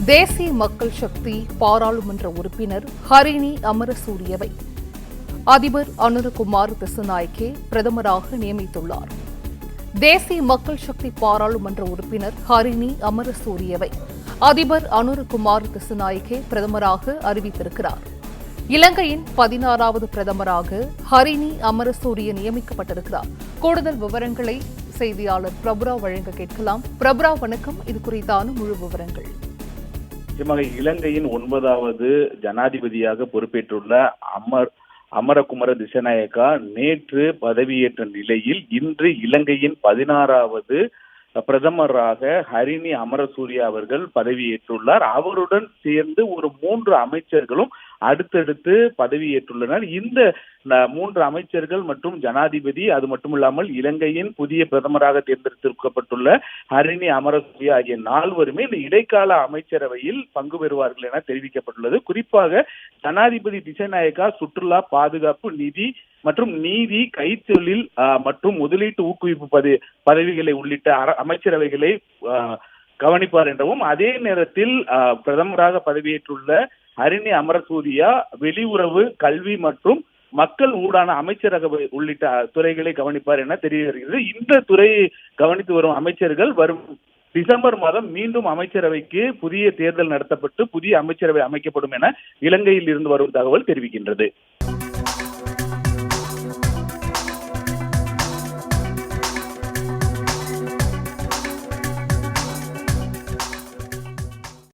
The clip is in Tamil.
தேசிய மக்கள் சக்தி பாராளுமன்ற உறுப்பினர் ஹரிணி அமரசூரியவை அதிபர் அனுரகுமார் திசுநாயக்கே பிரதமராக நியமித்துள்ளார். தேசிய மக்கள் சக்தி பாராளுமன்ற உறுப்பினர் ஹரிணி அமரசூரியவை அதிபர் அனுரகுமார் திசுநாயக்கே பிரதமராக அறிவித்திருக்கிறார். இலங்கையின் 16வது பிரதமராக ஹரிணி அமரசூரிய நியமிக்கப்பட்டிருக்கிறார். கூடுதல் விவரங்களை செய்தியாளர் பிரபுரா வழங்க கேட்கலாம். பிரபுரா, வணக்கம். இது குறித்தான முழு விவரங்கள். இலங்கையின் 9வது ஜனாதிபதியாக பொறுப்பேற்றுள்ள அமரகுமார திசுநாயக்கா நேற்று பதவியேற்ற நிலையில் இன்று இலங்கையின் 16வது பிரதமராக ஹரிணி அமரசூரிய அவர்கள் பதவியேற்றுள்ளார். அவருடன் சேர்ந்து ஒரு 3 அமைச்சர்களும் அடுத்தடுத்து பதவியேற்றுள்ளனர். இந்த 3 அமைச்சர்கள் மற்றும் ஜனாதிபதி, அது மட்டுமில்லாமல் இலங்கையின் புதிய பிரதமராக தேர்ந்தெடுக்கப்பட்டுள்ள ஹரிணி அமரசூரிய ஆகிய 4வருமே இந்த இடைக்கால அமைச்சரவையில் பங்கு பெறுவார்கள் என தெரிவிக்கப்பட்டுள்ளது. குறிப்பாக ஜனாதிபதி திசுநாயக்கா சுற்றுலா, பாதுகாப்பு, நிதி மற்றும் நீதி, கைத்தொழில் மற்றும் முதலீட்டு ஊக்குவிப்பு பதவிகளை உள்ளிட்ட அமைச்சரவைகளை கவனிப்பார் என்றவும், அதே நேரத்தில் பிரதமராக பதவியேற்றுள்ள ஹரிணி அமரசூரியா வெளியுறவு, கல்வி மற்றும் மக்கள் ஊடான அமைச்சரவை உள்ளிட்ட துறைகளை கவனிப்பார் என தெரிய வருகிறது. இந்த துறையை கவனித்து வரும் அமைச்சர்கள் வரும் டிசம்பர் மாதம் மீண்டும் அமைச்சரவைக்கு புதிய தேர்தல் நடத்தப்பட்டு புதிய அமைச்சரவை அமைக்கப்படும் என இலங்கையில் இருந்து வரும் தகவல் தெரிவிக்கின்றது.